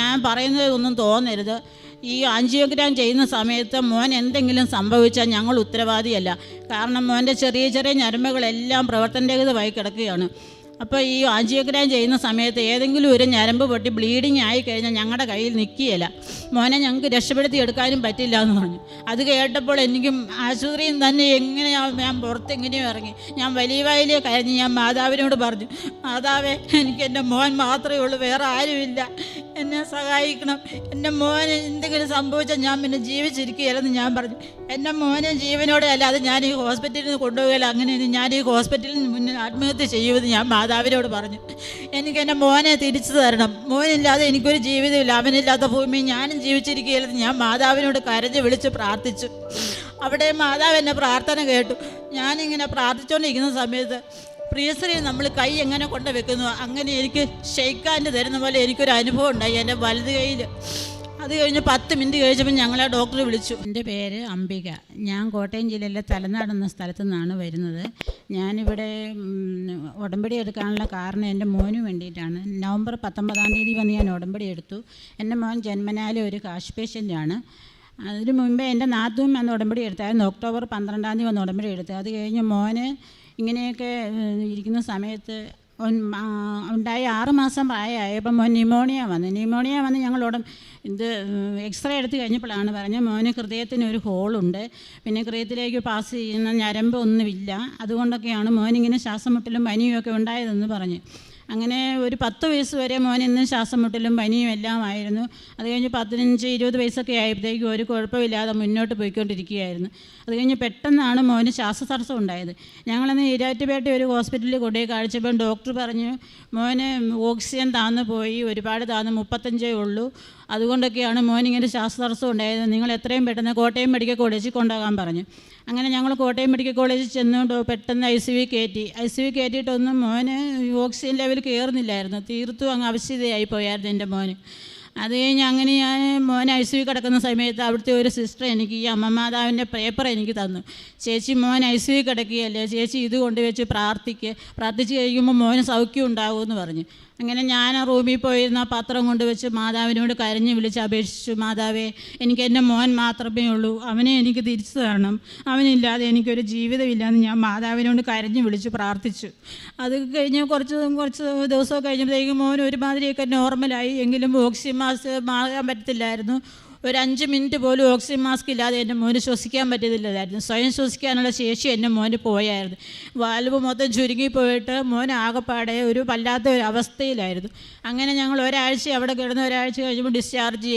ഞാൻ പറയുന്നത് ഒന്നും തോന്നരുത്. ഈ ആൻജിയോഗ്രാം ചെയ്യുന്ന സമയത്ത് മോൻ എന്തെങ്കിലും സംഭവിച്ചാൽ ഞങ്ങൾ ഉത്തരവാദിയല്ല. കാരണം മോൻ്റെ ചെറിയ ചെറിയ ഞരമ്പുകളെല്ലാം പ്രവർത്തനരഹിതമായി കിടക്കുകയാണ്. അപ്പോൾ ഈ ആൻജിയോഗ്രാം ചെയ്യുന്ന സമയത്ത് ഏതെങ്കിലും ഒരു ഞരമ്പ് പൊട്ടി ബ്ലീഡിങ് ആയി കഴിഞ്ഞാൽ ഞങ്ങളുടെ കയ്യിൽ നിൽക്കുകയില്ല. മോനെ ഞങ്ങൾക്ക് രക്ഷപ്പെടുത്തി എടുക്കാനും പറ്റില്ല എന്ന് പറഞ്ഞു. അത് കേട്ടപ്പോൾ എനിക്കും ആശുപത്രിയിൽ തന്നെ ഞാൻ പുറത്തെങ്ങനെയോ ഇറങ്ങി. ഞാൻ വലിയ വായിലേ കരഞ്ഞ് ഞാൻ മാതാവിനോട് പറഞ്ഞു, മാതാവേ, എനിക്ക് എൻ്റെ മോൻ മാത്രമേ ഉള്ളൂ, വേറെ ആരുമില്ല, എന്നെ സഹായിക്കണം. എൻ്റെ മോന് എന്തെങ്കിലും സംഭവിച്ചാൽ ഞാൻ പിന്നെ ജീവിച്ചിരിക്കുകയില്ലെന്ന് ഞാൻ പറഞ്ഞു. എൻ്റെ മോനെ ജീവനോടെ അല്ലാതെ ഞാൻ ഈ ഹോസ്പിറ്റലിൽ നിന്ന് കൊണ്ടുപോകില്ല, അങ്ങനെ ഞാൻ ഈ ഹോസ്പിറ്റലിൽ മുന്നിൽ ആത്മഹത്യ ചെയ്യുമെന്ന് ഞാൻ മാതാവിനോട് പറഞ്ഞു. എനിക്ക് എൻ്റെ മോനെ തിരിച്ചു തരണം, മോനില്ലാതെ എനിക്കൊരു ജീവിതമില്ല, അവനില്ലാത്ത ഭൂമി ഞാനും ജീവിച്ചിരിക്കുകയില്ലെന്ന് ഞാൻ മാതാവിനോട് കരഞ്ഞ് വിളിച്ച് പ്രാർത്ഥിച്ചു. അവിടെ മാതാവ് എന്നെ പ്രാർത്ഥന കേട്ടു. ഞാനിങ്ങനെ പ്രാർത്ഥിച്ചുകൊണ്ടിരിക്കുന്ന സമയത്ത് ഫ്രീസറിൽ നമ്മൾ കൈ എങ്ങനെ കൊണ്ട് വെക്കുന്നു അങ്ങനെ എനിക്ക് ഷെയ്ക്കാൻ്റെ തരുന്ന പോലെ എനിക്കൊരു അനുഭവം ഉണ്ടായി എൻ്റെ വലത് കൈയിൽ. അത് കഴിഞ്ഞ് 10 മിനിറ്റ് കഴിച്ചപ്പോൾ ഞങ്ങളെ ഡോക്ടറെ വിളിച്ചു. എൻ്റെ പേര് അംബിക. ഞാൻ കോട്ടയം ജില്ലയിലെ തലനാട് എന്ന സ്ഥലത്തു നിന്നാണ് വരുന്നത്. ഞാനിവിടെ ഉടമ്പടി എടുക്കാനുള്ള കാരണം എൻ്റെ മോന് വേണ്ടിയിട്ടാണ്. നവംബർ 19-ാം തീയതി വന്ന് ഞാൻ ഉടമ്പടി എടുത്തു. എൻ്റെ മോൻ ജന്മനാലെ ഒരു കാശ് പേഷ്യൻ്റാണ്. അതിന് മുമ്പേ എൻ്റെ നാത്തൂൻ വന്ന് ഉടമ്പടി എടുത്തായിരുന്നു. ഒക്ടോബർ 12-ാം തീയതി വന്ന് ഉടമ്പടി എടുത്തു. അത് കഴിഞ്ഞ് മോന് ഇങ്ങനെയൊക്കെ ഇരിക്കുന്ന സമയത്ത് ഉണ്ടായി 6 മാസം പ്രായമായപ്പോൾ മോൻ ന്യൂമോണിയ വന്ന് ഞങ്ങളോട് എക്സ്റേ എടുത്ത് കഴിഞ്ഞപ്പോഴാണ് പറഞ്ഞത് മോന് ഹൃദയത്തിന് ഒരു ഹോളുണ്ട്, പിന്നെ ഹൃദയത്തിലേക്ക് പാസ് ചെയ്യുന്ന ഞരമ്പ് ഒന്നുമില്ല, അതുകൊണ്ടൊക്കെയാണ് മോനിങ്ങനെ ശ്വാസം മുട്ടലും പനിയും ഒക്കെ ഉണ്ടായതെന്ന് പറഞ്ഞു. അങ്ങനെ ഒരു 10 വയസ്സ് വരെ മോൻ ഇന്ന് ശ്വാസം മുട്ടലും പനിയും എല്ലാം ആയിരുന്നു. അത് കഴിഞ്ഞ് 15-20 വയസ്സൊക്കെ ആയപ്പോഴത്തേക്കും ഒരു കുഴപ്പമില്ലാതെ മുന്നോട്ട് പോയിക്കൊണ്ടിരിക്കുകയായിരുന്നു. അത് കഴിഞ്ഞ് പെട്ടെന്നാണ് മോന് ശ്വാസതടസ്സം ഉണ്ടായത്. ഞങ്ങളന്ന് ഈരാറ്റുപേട്ട ഒരു ഹോസ്പിറ്റലിൽ കൊണ്ടുപോയി കാണിച്ചപ്പോൾ ഡോക്ടർ പറഞ്ഞു, മോന് ഓക്സിജൻ താന്നു പോയി, ഒരുപാട് താന്ന് 35 ഉള്ളൂ, അതുകൊണ്ടൊക്കെയാണ് മോനിങ്ങനെ ശ്വാസതടസ്സം ഉണ്ടായത്, നിങ്ങൾ എത്രയും പെട്ടെന്ന് കോട്ടയം മെഡിക്കൽ കോളേജിൽ കൊണ്ടുപോകാൻ പറഞ്ഞു. അങ്ങനെ ഞങ്ങൾ കോട്ടയം മെഡിക്കൽ കോളേജിൽ ചെന്നു പെട്ടെന്ന് ICU കയറ്റിയിട്ടൊന്നും മോന് ഓക്സിജൻ ലെവൽ കയറുന്നില്ലായിരുന്നു. തീർത്തും അങ്ങ് അവശതയായി പോയായിരുന്നു എൻ്റെ മോന്. അത് കഴിഞ്ഞ് അങ്ങനെ ഞാൻ മോൻ ICU കിടക്കുന്ന സമയത്ത് അവിടുത്തെ ഒരു സിസ്റ്റർ എനിക്ക് ഈ അമ്മമാതാവിൻ്റെ പേപ്പർ എനിക്ക് തന്നു. ചേച്ചി, മോൻ ICU കിടക്കുകയല്ലേ, ചേച്ചി ഇത് കൊണ്ടുവച്ച് പ്രാർത്ഥിച്ച് കഴിയുമ്പോൾ മോന് സൗഖ്യം ഉണ്ടാകുമെന്ന് പറഞ്ഞു. അങ്ങനെ ഞാൻ റൂമിൽ പോയിരുന്ന പത്രം കൊണ്ടുവച്ച് മാതാവിനോട് കരഞ്ഞ് വിളിച്ച് അപേക്ഷിച്ചു, മാതാവേ, എനിക്ക് എൻ്റെ മോൻ മാത്രമേ ഉള്ളൂ, അവനെ എനിക്ക് തിരിച്ചു തരണം, അവനില്ലാതെ എനിക്കൊരു ജീവിതമില്ലാന്ന് ഞാൻ മാതാവിനോട് കരഞ്ഞ് വിളിച്ച് പ്രാർത്ഥിച്ചു. അത് കഴിഞ്ഞ് കുറച്ച് ദിവസം കഴിഞ്ഞപ്പോഴത്തേക്കും മോൻ ഒരുമാതിരിയൊക്കെ നോർമലായി. എങ്കിലും ഓക്സിജൻ മാസ്ക് മാറാൻ പറ്റത്തില്ലായിരുന്നു. ഒരു 5 മിനിറ്റ് പോലും ഓക്സിജൻ മാസ്ക് ഇല്ലാതെ എൻ്റെ മോന് ശ്വസിക്കാൻ പറ്റത്തില്ലായിരുന്നു. സ്വയം ശ്വസിക്കാനുള്ള ശേഷി എൻ്റെ മോന് പോയായിരുന്നു. വാൽവ് മൊത്തം ചുരുങ്ങിപ്പോയിട്ട് മോൻ ആകെപ്പാടെ ഒരു വല്ലാത്ത ഒരു അവസ്ഥയിലായിരുന്നു. അങ്ങനെ ഞങ്ങൾ ഒരാഴ്ച അവിടെ കിടന്ന്, ഒരാഴ്ച കഴിഞ്ഞപ്പോൾ ഡിസ്ചാർജ്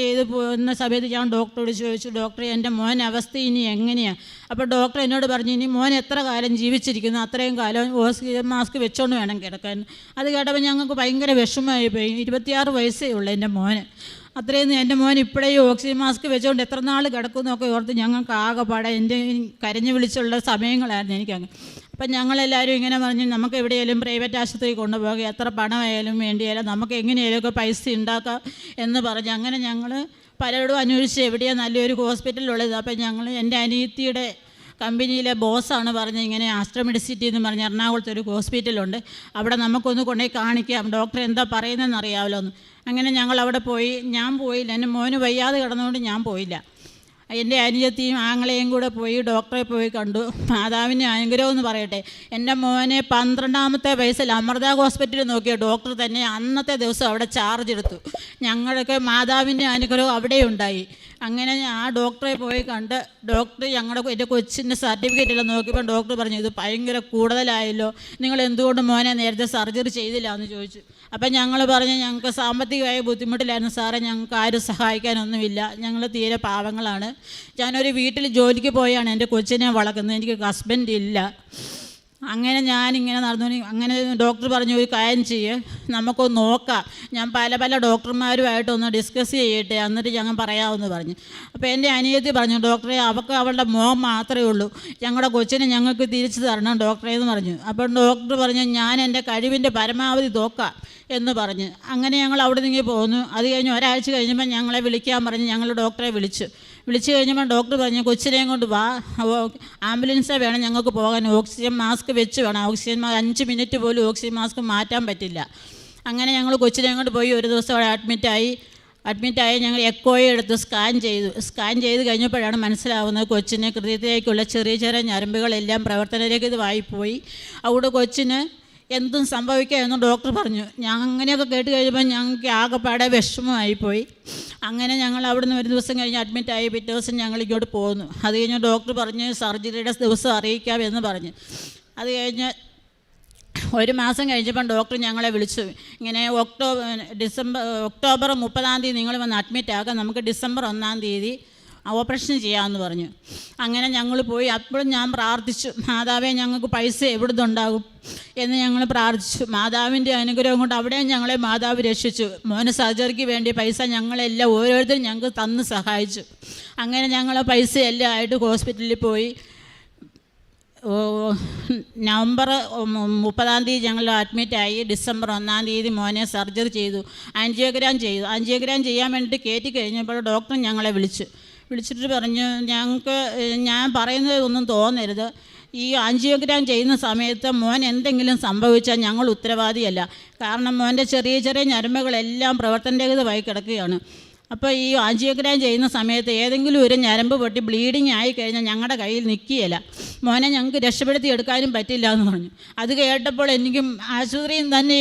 ചെയ്ത് പോകുന്ന സമയത്ത് ഞാൻ ഡോക്ടറോട് ചോദിച്ചു, ഡോക്ടറെ, എൻ്റെ മോൻ അവസ്ഥ ഇനി എങ്ങനെയാണ്? അപ്പോൾ ഡോക്ടർ എന്നോട് പറഞ്ഞു, ഇനി മോൻ എത്ര കാലം ജീവിച്ചിരിക്കുന്നു അത്രയും കാലം ഓക്സിജൻ മാസ്ക് വെച്ചോണ്ട് വേണം കിടക്കാൻ. അത് കേട്ടപ്പോൾ ഞങ്ങൾക്ക് ഭയങ്കര വിഷമമായി പോയി. 26 വയസ്സേ ഉള്ളൂ എൻ്റെ മോന്. അത്രയും എൻ്റെ മോൻ ഇപ്പോഴേ ഓക്സിജൻ മാസ്ക് വെച്ചുകൊണ്ട് എത്ര നാൾ കിടക്കുമെന്നൊക്കെ ഓർത്ത് ഞങ്ങൾക്ക് ആകെപ്പാടെ എൻ്റെ കരഞ്ഞു വിളിച്ചുള്ള സമയങ്ങളായിരുന്നു എനിക്കങ്ങ്. അപ്പം ഞങ്ങളെല്ലാവരും ഇങ്ങനെ പറഞ്ഞു, നമുക്ക് എവിടെയെങ്കിലും പ്രൈവറ്റ് ആശുപത്രി കൊണ്ടുപോകുക, എത്ര പണമായാലും വേണ്ടിയാലും നമുക്ക് എങ്ങനെയാലുമൊക്കെ പൈസ ഉണ്ടാക്കാം എന്ന് പറഞ്ഞ് അങ്ങനെ ഞങ്ങൾ പലരോടും അന്വേഷിച്ച് എവിടെയാണ് നല്ലൊരു ഹോസ്പിറ്റലുള്ളത്. അപ്പം ഞങ്ങൾ എൻ്റെ അനിയത്തിയുടെ കമ്പനിയിലെ ബോസാണ് പറഞ്ഞത്, ഇങ്ങനെ ആസ്ട്രോ മെഡിസിറ്റി എന്ന് പറഞ്ഞ് എറണാകുളത്ത് ഒരു ഹോസ്പിറ്റലുണ്ട്, അവിടെ നമുക്കൊന്ന് കൊണ്ടുപോയി കാണിക്കാം, ഡോക്ടർ എന്താ പറയുന്നതെന്ന് അറിയാമല്ലോ എന്ന്. അങ്ങനെ ഞങ്ങൾ അവിടെ പോയി. ഞാൻ പോയില്ല, എൻ്റെ മോന് വയ്യാതെ കിടന്നുകൊണ്ട് ഞാൻ പോയില്ല. എൻ്റെ അനിയത്തിയും ആങ്ങളെയും കൂടെ പോയി ഡോക്ടറെ പോയി കണ്ടു. മാതാവിൻ്റെ അനുഗ്രഹം എന്ന് പറയട്ടെ, എൻ്റെ മോനെ 12ാമത്തെ വയസ്സിൽ അമൃത ഹോസ്പിറ്റലിൽ നോക്കിയ ഡോക്ടർ തന്നെ അന്നത്തെ ദിവസം അവിടെ ചാർജ് എടുത്തു. ഞങ്ങളൊക്കെ മാതാവിൻ്റെ അനുഗ്രഹം അവിടെ ഉണ്ടായി. അങ്ങനെ ആ ഡോക്ടറെ പോയി കണ്ട് ഡോക്ടർ എൻ്റെ കൊച്ചിൻ്റെ സർട്ടിഫിക്കറ്റെല്ലാം നോക്കിയപ്പോൾ ഡോക്ടർ പറഞ്ഞു, ഇത് ഭയങ്കര കൂടുതലായല്ലോ, നിങ്ങൾ എന്തുകൊണ്ട് മോനെ നേരത്തെ സർജറി ചെയ്തില്ല എന്ന് ചോദിച്ചു. അപ്പം ഞങ്ങൾ പറഞ്ഞു, ഞങ്ങൾക്ക് സാമ്പത്തികമായ ബുദ്ധിമുട്ടിലായിരുന്നു സാറേ, ഞങ്ങൾക്ക് ആരും സഹായിക്കാനൊന്നുമില്ല, ഞങ്ങൾ തീരെ പാവങ്ങളാണ്, ഞാനൊരു വീട്ടിൽ ജോലിക്ക് പോയാണ് എൻ്റെ കൊച്ചിനെ വളർത്തുന്നത്, എനിക്ക് ഹസ്ബൻഡ് ഇല്ല. അങ്ങനെ ഞാനിങ്ങനെ നടന്നു. അങ്ങനെ ഡോക്ടർ പറഞ്ഞു, ഒരു കാര്യം ചെയ്യ്, നമുക്കൊന്ന് നോക്കാം, ഞാൻ പല ഡോക്ടർമാരുമായിട്ടൊന്ന് ഡിസ്കസ് ചെയ്യട്ടെ, എന്നിട്ട് ഞങ്ങൾ പറയാമെന്ന് പറഞ്ഞു. അപ്പോൾ എൻ്റെ അനിയത്തി പറഞ്ഞു, ഡോക്ടറെ, അവളുടെ മോൻ മാത്രമേ ഉള്ളൂ, ഞങ്ങളുടെ കൊച്ചിനെ ഞങ്ങൾക്ക് തിരിച്ചു തരണം ഡോക്ടറെ എന്ന് പറഞ്ഞു. അപ്പം ഡോക്ടർ പറഞ്ഞു, ഞാൻ എൻ്റെ കഴിവിൻ്റെ പരമാവധി നോക്കാം എന്ന് പറഞ്ഞ്. അങ്ങനെ ഞങ്ങൾ അവിടെ നിന്ന് പോന്നു. അത് കഴിഞ്ഞ് ഒരാഴ്ച കഴിഞ്ഞപ്പോൾ ഞങ്ങളെ വിളിക്കാൻ പറഞ്ഞ് ഞങ്ങൾ ഡോക്ടറെ വിളിച്ചു കഴിഞ്ഞപ്പോൾ ഡോക്ടർ പറഞ്ഞു, കൊച്ചിനെയും കൊണ്ട് വാ, ആംബുലൻസേ വേണം ഞങ്ങൾക്ക് പോകാൻ, ഓക്സിജൻ മാസ്ക് വെച്ച് വേണം, ഓക്സിജൻ 5 മിനിറ്റ് പോലും ഓക്സിജൻ മാസ്ക് മാറ്റാൻ പറ്റില്ല. അങ്ങനെ ഞങ്ങൾ കൊച്ചിനെ കൊണ്ട് പോയി ഒരു ദിവസം അവിടെ അഡ്മിറ്റായി ഞങ്ങൾ എക്കോയെ എടുത്ത് സ്കാൻ ചെയ്ത് കഴിഞ്ഞപ്പോഴാണ് മനസ്സിലാവുന്നത് കൊച്ചിന് ഹൃദയത്തിലേക്കുള്ള ചെറിയ ചെറിയ ഞരമ്പുകളെല്ലാം പ്രവർത്തനരഹിതമായി പോയി. അവിടെ കൊച്ചിന് എന്തും സംഭവിക്കാമെന്ന് ഡോക്ടർ പറഞ്ഞു. അങ്ങനെയൊക്കെ കേട്ട് കഴിയുമ്പോൾ ഞങ്ങൾക്ക് ആകെപ്പാടെ വിഷമമായിപ്പോയി. അങ്ങനെ ഞങ്ങൾ അവിടുന്ന് ഒരു ദിവസം കഴിഞ്ഞ് അഡ്മിറ്റായി. പിറ്റേ ദിവസം ഞങ്ങൾ ഇങ്ങോട്ട് പോന്നു. അത് കഴിഞ്ഞ് ഡോക്ടർ പറഞ്ഞ് സർജറിയുടെ ദിവസം അറിയിക്കാമെന്ന് പറഞ്ഞു. അത് കഴിഞ്ഞ് ഒരു മാസം കഴിഞ്ഞപ്പം ഡോക്ടർ ഞങ്ങളെ വിളിച്ചു. ഇങ്ങനെ ഒക്ടോബർ 30 നിങ്ങൾ വന്ന് അഡ്മിറ്റ് ആക്കാം, നമുക്ക് ഡിസംബർ 1 ഓപ്പറേഷൻ ചെയ്യാമെന്ന് പറഞ്ഞു. അങ്ങനെ ഞങ്ങൾ പോയി. അപ്പോഴും ഞാൻ പ്രാർത്ഥിച്ചു, മാതാവേ ഞങ്ങൾക്ക് പൈസ എവിടുന്ന് ഉണ്ടാകും എന്ന് ഞങ്ങൾ പ്രാർത്ഥിച്ചു. മാതാവിൻ്റെ അനുഗ്രഹം കൊണ്ട് അവിടെയും ഞങ്ങളെ മാതാവ് രക്ഷിച്ചു. മോന് സർജറിക്ക് വേണ്ടി പൈസ ഞങ്ങളെല്ലാം ഓരോരുത്തരും ഞങ്ങൾക്ക് തന്ന് സഹായിച്ചു. അങ്ങനെ ഞങ്ങൾ പൈസ എല്ലാം ആയിട്ട് ഹോസ്പിറ്റലിൽ പോയി. നവംബർ 30 ഞങ്ങൾ അഡ്മിറ്റായി. ഡിസംബർ 1 മോനെ സർജറി ചെയ്തു, ആൻജിയോഗ്രാം ചെയ്യാൻ വേണ്ടിയിട്ട് കയറ്റി കഴിഞ്ഞപ്പോൾ ഡോക്ടർ ഞങ്ങളെ വിളിച്ചിട്ട് പറഞ്ഞു, ഞാൻ പറയുന്നത് ഒന്നും തോന്നരുത്, ഈ ആൻജിയോഗ്രാം ചെയ്യുന്ന സമയത്ത് മോൻ എന്തെങ്കിലും സംഭവിച്ചാൽ ഞങ്ങൾ ഉത്തരവാദിയല്ല. കാരണം മോൻ്റെ ചെറിയ ചെറിയ ഞരമ്പുകളെല്ലാം പ്രവർത്തനരഹിതമായി കിടക്കുകയാണ്. അപ്പോൾ ഈ ആൻജിയോഗ്രാം ചെയ്യുന്ന സമയത്ത് ഏതെങ്കിലും ഒരു ഞരമ്പ് പൊട്ടി ബ്ലീഡിങ് ആയി കഴിഞ്ഞാൽ ഞങ്ങളുടെ കയ്യിൽ നിൽക്കുകയില്ല, മോനെ ഞങ്ങൾക്ക് രക്ഷപ്പെടുത്തി എടുക്കാനും പറ്റില്ല എന്ന് പറഞ്ഞു. അത് കേട്ടപ്പോൾ എനിക്കും ആശുപത്രിയിൽ തന്നെ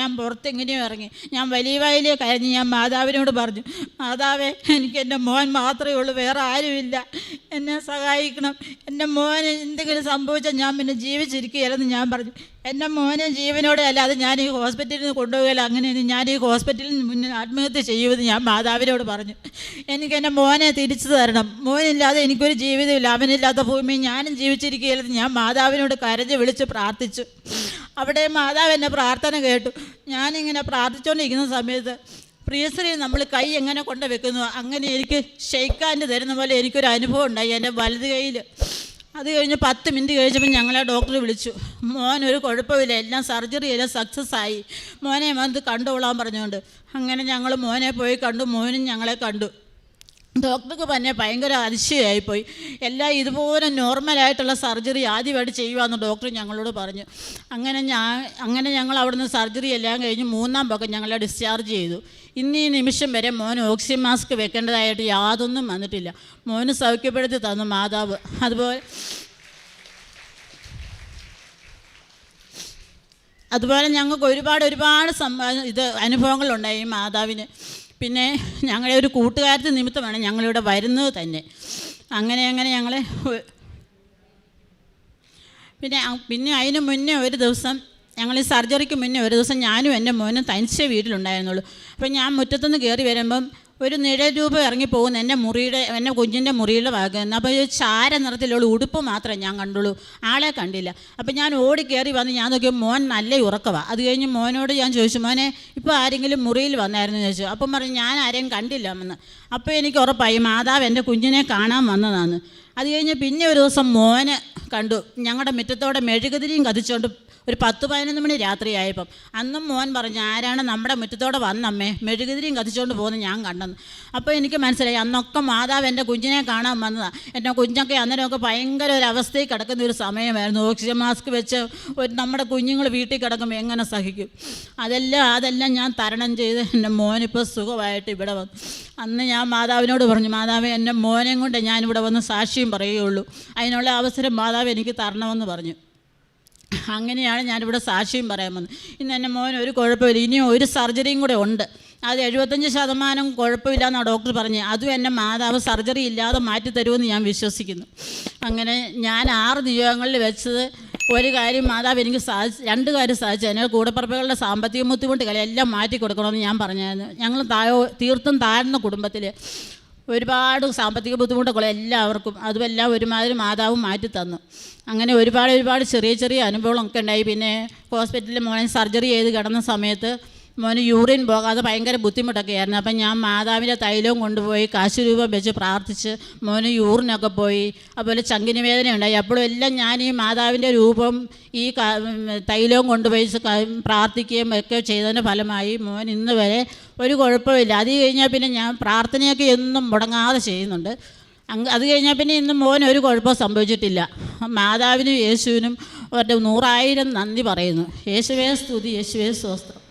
ഞാൻ പുറത്തെങ്ങനെയോ ഇറങ്ങി. ഞാൻ വലിയ വായിലേ കരഞ്ഞ് ഞാൻ മാതാവിനോട് പറഞ്ഞു, മാതാവേ എനിക്ക് എൻ്റെ മോൻ മാത്രമേ ഉള്ളൂ, വേറെ ആരുമില്ല, എന്നെ സഹായിക്കണം, എൻ്റെ മോന് എന്തെങ്കിലും സംഭവിച്ചാൽ ഞാൻ പിന്നെ ജീവിച്ചിരിക്കുകയില്ലെന്ന് ഞാൻ പറഞ്ഞു. എൻ്റെ മോനെ ജീവനോടെ അല്ലാതെ ഞാൻ ഈ ഹോസ്പിറ്റലിൽ നിന്ന് കൊണ്ടുപോകില്ല, അങ്ങനെ ഞാൻ ഈ ഹോസ്പിറ്റലിൽ മുന്നിൽ ആത്മഹത്യ ചെയ്യുമെന്ന് ഞാൻ മാതാവിനോട് പറഞ്ഞു. എനിക്ക് എൻ്റെ മോനെ തിരിച്ചു തരണം, മോനില്ലാതെ എനിക്കൊരു ജീവിതമില്ല, അവനില്ലാത്ത ഭൂമി ഞാനും ജീവിച്ചിരിക്കുകയില്ലെന്ന് ഞാൻ മാതാവിനോട് കരഞ്ഞ് വിളിച്ച് പ്രാർത്ഥിച്ചു. അവിടെ മാതാവ് എന്നെ പ്രാർത്ഥന കേട്ടു. ഞാനിങ്ങനെ പ്രാർത്ഥിച്ചുകൊണ്ടിരിക്കുന്ന സമയത്ത് പ്രിയശ്രീ നമ്മൾ കൈ എങ്ങനെ കൊണ്ട് വെക്കുന്നു അങ്ങനെ എനിക്ക് ഷെയ്ക്കാൻ്റെ തരുന്ന പോലെ എനിക്കൊരു അനുഭവം ഉണ്ടായി എൻ്റെ വലത് കയ്യിൽ. അത് കഴിഞ്ഞ് 10 മിനിറ്റ് കഴിഞ്ഞപ്പോൾ ഞങ്ങളെ ഡോക്ടർ വിളിച്ചു. മോനൊരു കുഴപ്പമില്ല, എല്ലാം സർജറി എല്ലാം സക്സസ് ആയി, മോനെ വന്ന് കണ്ടുകൊള്ളാൻ പറഞ്ഞുകൊണ്ട്. അങ്ങനെ ഞങ്ങൾ മോനെ പോയി കണ്ടു, മോനും ഞങ്ങളെ കണ്ടു. ഡോക്ടർക്ക് തന്നെ ഭയങ്കര അതിശയമായിപ്പോയി. എല്ലാം ഇതുപോലെ നോർമലായിട്ടുള്ള സർജറി ആദ്യമായിട്ട് ചെയ്യുവാന്ന് ഡോക്ടർ ഞങ്ങളോട് പറഞ്ഞു. അങ്ങനെ ഞങ്ങൾ അവിടുന്ന് സർജറി എല്ലാം കഴിഞ്ഞ് 3-ാം പക്കം ഞങ്ങളെ ഡിസ്ചാർജ് ചെയ്തു. ഇന്ന് ഈ നിമിഷം വരെ മോന് ഓക്സിജൻ മാസ്ക് വെക്കേണ്ടതായിട്ട് യാതൊന്നും വന്നിട്ടില്ല. മോന് സൗഖ്യപ്പെടുത്തി തന്നു മാതാവ്. അതുപോലെ ഞങ്ങൾക്ക് ഒരുപാട് അനുഭവങ്ങളുണ്ടായി മാതാവിന്. പിന്നെ ഞങ്ങളെ ഒരു കൂട്ടുകാരത്തെ നിമിത്തമാണ് ഞങ്ങളിവിടെ വരുന്നത് തന്നെ. അങ്ങനെ ഞങ്ങളെ പിന്നെ അതിന് മുന്നേ ഒരു ദിവസം ഞങ്ങൾ ഈ സർജറിക്ക് മുന്നേ ഒരു ദിവസം ഞാനും എൻ്റെ മോനും തനിച്ചേ വീട്ടിലുണ്ടായിരുന്നുള്ളൂ. അപ്പോൾ ഞാൻ മുറ്റത്തുനിന്ന് കയറി വരുമ്പം ഒരു നിഴൽ രൂപം ഇറങ്ങിപ്പോകുന്നു എൻ്റെ കുഞ്ഞിൻ്റെ മുറിയുടെ ഭാഗത്ത്. അപ്പോൾ ഈ ചാര നിറത്തിലുള്ള ഉടുപ്പ് മാത്രമേ ഞാൻ കണ്ടുള്ളൂ, ആളെ കണ്ടില്ല. അപ്പോൾ ഞാൻ ഓടി കയറി വന്ന് ഞാൻ നോക്കിയപ്പോൾ മോൻ നല്ല ഉറക്കമാണ്. അത് കഴിഞ്ഞ് മോനോട് ഞാൻ ചോദിച്ചു, മോനെ ഇപ്പോൾ ആരെങ്കിലും മുറിയിൽ വന്നായിരുന്നു ചോദിച്ചു. അപ്പം പറഞ്ഞു ഞാൻ ആരെയും കണ്ടില്ല എന്ന്. അപ്പോൾ എനിക്ക് ഉറപ്പായി മാതാവ് എൻ്റെ കുഞ്ഞിനെ കാണാൻ വന്നതാണ്. അത് കഴിഞ്ഞ് പിന്നെ ഒരു ദിവസം മോനെ കണ്ടു. ഞങ്ങളുടെ മുറ്റത്തോടെ മെഴുകുതിരിയും കത്തിച്ചുകൊണ്ട് ഒരു 10-11 മണി രാത്രിയായപ്പം അന്നും മോൻ പറഞ്ഞു, ആരാണ് നമ്മുടെ മുറ്റത്തോടെ വന്നമ്മേ മെഴുകുതിരിയും കത്തിച്ചുകൊണ്ട് പോകുന്നത് ഞാൻ കണ്ടെന്ന്. അപ്പോൾ എനിക്ക് മനസ്സിലായി അന്നൊക്കെ മാതാവ് എൻ്റെ കുഞ്ഞിനെ കാണാൻ വന്നതാണ്. എൻ്റെ കുഞ്ഞൊക്കെ അന്നേരമൊക്കെ ഭയങ്കര ഒരു അവസ്ഥയിൽ കിടക്കുന്ന ഒരു സമയമായിരുന്നു. ഓക്സിജൻ മാസ്ക് വെച്ച് നമ്മുടെ കുഞ്ഞുങ്ങൾ വീട്ടിൽ കിടക്കുമ്പോൾ എങ്ങനെ സഹിക്കും? അതെല്ലാം ഞാൻ തരണം ചെയ്ത് എൻ്റെ മോനിപ്പോൾ സുഖമായിട്ട് ഇവിടെ വന്നു. അന്ന് ഞാൻ മാതാവിനോട് പറഞ്ഞു, മാതാവ് എൻ്റെ മോനെയും കൊണ്ട് ഞാനിവിടെ വന്ന് സാക്ഷ്യം പറയുകയുള്ളൂ, അതിനുള്ള അവസരം മാതാവ് എനിക്ക് തരണമെന്ന് പറഞ്ഞു. അങ്ങനെയാണ് ഞാനിവിടെ സാക്ഷ്യം പറയാൻ വന്നത്. ഇന്ന് എൻ്റെ മോൻ ഒരു കുഴപ്പമില്ല, ഇനിയും ഒരു സർജറിയും കൂടെ ഉണ്ട്, അത് 75% കുഴപ്പമില്ല എന്നാണ് ഡോക്ടർ പറഞ്ഞത്. അതും എൻ്റെ മാതാവ് സർജറി ഇല്ലാതെ മാറ്റി തരുമെന്ന് ഞാൻ വിശ്വസിക്കുന്നു. അങ്ങനെ ഞാൻ 6 നിയോഗങ്ങളിൽ വെച്ചത് ഒരു കാര്യം മാതാവ് എനിക്ക് 2 കാര്യം സാധിച്ചു. എൻ്റെ കൂടപ്പറപ്പുകളുടെ സാമ്പത്തിക ബുദ്ധിമുട്ടുകൾ എല്ലാം മാറ്റി കൊടുക്കണമെന്ന് ഞാൻ പറഞ്ഞായിരുന്നു. ഞങ്ങൾ തീർത്തും താഴ്ന്ന കുടുംബത്തിൽ ഒരുപാട് സാമ്പത്തിക ബുദ്ധിമുട്ടുകൾ എല്ലാവർക്കും അതുമെല്ലാം ഒരുമാതിരി മാതാവ് മാറ്റി തന്നു. അങ്ങനെ ഒരുപാട് ചെറിയ അനുഭവങ്ങളൊക്കെ ഉണ്ടായി. പിന്നെ ഹോസ്പിറ്റലിൽ മോനെ സർജറി ചെയ്ത് കിടന്ന സമയത്ത് മോന് യൂറിൻ പോകാതെ ഭയങ്കര ബുദ്ധിമുട്ടൊക്കെ ആയിരുന്നു. അപ്പം ഞാൻ മാതാവിൻ്റെ തൈലവും കൊണ്ടുപോയി കാശുരൂപം വെച്ച് പ്രാർത്ഥിച്ച് മോന് യൂറിനൊക്കെ പോയി. അതുപോലെ ചങ്കിന് വേദന ഉണ്ടായി. അപ്പോഴും എല്ലാം ഞാൻ ഈ മാതാവിൻ്റെ രൂപം ഈ തൈലവും കൊണ്ടുപോയി പ്രാർത്ഥിക്കുകയും ഒക്കെ ചെയ്തതിൻ്റെ ഫലമായി മോൻ ഇന്ന് വരെ ഒരു കുഴപ്പമില്ല. അത് കഴിഞ്ഞാൽ പിന്നെ ഞാൻ പ്രാർത്ഥനയൊക്കെ എന്നും മുടങ്ങാതെ ചെയ്യുന്നുണ്ട്. അത് കഴിഞ്ഞാൽ പിന്നെ ഇന്ന് മോൻ ഒരു കുഴപ്പവും സംഭവിച്ചിട്ടില്ല. മാതാവിനും യേശുവിനും അവരുടെ 100,000 നന്ദി പറയുന്നു. യേശുവേ സ്തുതി, യേശുവേ സ്തോത്രം.